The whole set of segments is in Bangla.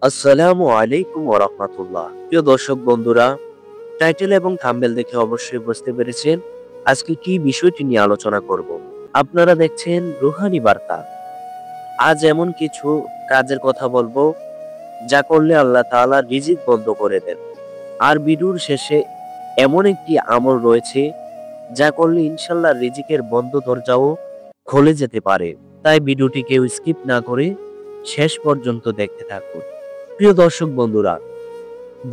আসসালামু আলাইকুম ওয়া রাহমাতুল্লাহ। প্রিয় দর্শক বন্ধুরা, টাইটেল এবং থাম্বনেল দেখে অবশ্যই বুঝতে পেরেছেন আজকে কি বিষয়টি নিয়ে আলোচনা করব। আপনারা দেখছেন রুহানি বার্তা। আজ এমন কিছু কাজের কথা বলবো যা করলে আল্লাহ তাআলা রিজিক বন্ধ করে দেন। আর ভিডিওর শেষে এমন একটি আমল রয়েছে যা করলে ইনশাআল্লাহ রিজিকের বন্ধ দরজাও খুলে যেতে পারে। তাই ভিডিওটি কেউ স্কিপ না করে শেষ পর্যন্ত দেখতে থাকুন। প্রিয় দর্শক বন্ধুরা,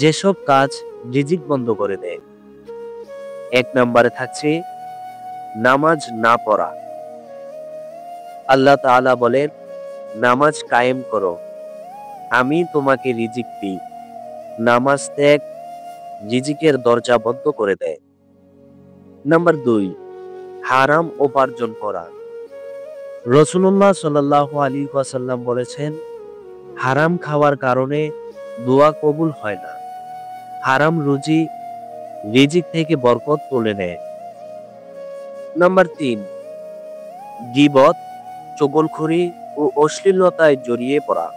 যেসব কাজ রিজিক বন্ধ করে দেয়, ১ নম্বরে থাকছে নামাজ না পড়া। আল্লাহ তাআলা বলেন, নামাজ কায়েম করো, আমি তোমাকে রিজিক দিই। নামাজ ত্যাগ রিজিকের দরজা বন্ধ করে দেয়। নাম্বার ২, হারাম উপার্জন করা। রাসূলুল্লাহ সাল্লাল্লাহু আলাইহি ওয়াসাল্লাম বলেছেন, হারাম খাওয়ার কারণে দোয়া কবুল হয় না। হারাম রুজি রিজিক থেকে বরকত তুলে নেয়। নাম্বার ৩, গীবত, চগলখড়ি ও অশ্লীলতায় জড়িয়ে পড়া।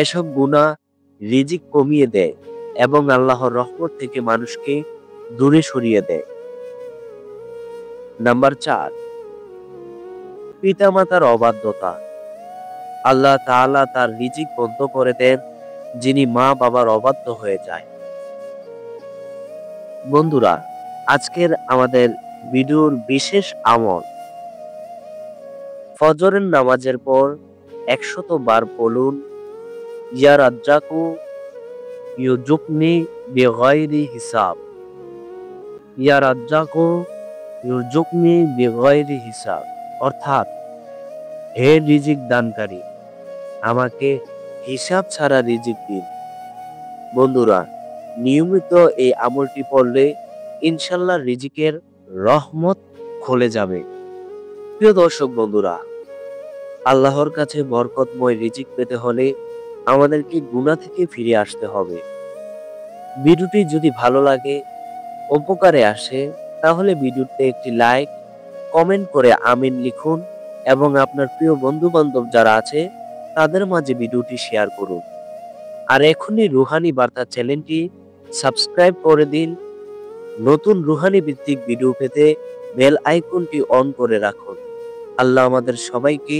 এসব গুনাহ রিজিক কমিয়ে দেয় এবং আল্লাহর রহমত থেকে মানুষকে দূরে সরিয়ে দেয়। নাম্বার ৪, পিতামাতার অবাধ্যতা। আল্লাহ তাআলা তার রিজিক বন্ধ করে দেন যিনি মা বাবার অবাধ্য হয়ে যায়। বন্ধুরা, আজকের আমাদের ভিডিওর বিশেষ আমল, ফজরের নামাজের পর ১০০ বার বলুন, ইয়া রাজ্জাকু ইরযুকনি বিগাইরি হিসাব। ইয়া রাজ্জাকু ইরযুকনি বিগাইরি হিসাব। অর্থাৎ, হে রিজিক দানকারী, আমাকে হিসাব ছাড়া রিজিক দিন। বন্ধুরা, নিয়মিত এই আমলটি পড়লে ইনশাআল্লাহ রিজিকের রহমত খুলে যাবে। প্রিয় দর্শক বন্ধুরা, আল্লাহর কাছে বরকতময় রিজিক পেতে হলে আমাদেরকে গুনাহ থেকে ফিরে আসতে হবে। ভিডিওটি যদি ভালো লাগে, উপকারে আসে, তাহলে ভিডিওতে একটি লাইক, কমেন্ট করে আমিন লিখুন এবং আপনার প্রিয় বন্ধু বান্ধব যারা আছে তাদের মাঝে ভিডিওটি শেয়ার করুন। আর এখনই রুহানি বার্তা চ্যানেলটি সাবস্ক্রাইব করে দিন। নতুন রুহানি ভিত্তিক ভিডিও পেতে বেল আইকনটি অন করে রাখুন। আল্লাহ আমাদের সবাইকে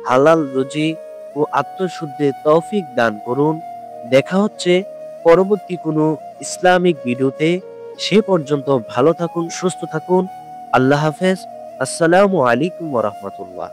হালাল রুজি ও আত্মশুদ্ধির তৌফিক দান করুন। দেখা হচ্ছে পরবর্তী কোনো ইসলামিক ভিডিওতে। সে পর্যন্ত ভালো থাকুন, সুস্থ থাকুন। আল্লাহ হাফেজ। আসসালামু আলাইকুম ওয়া রাহমাতুল্লাহ।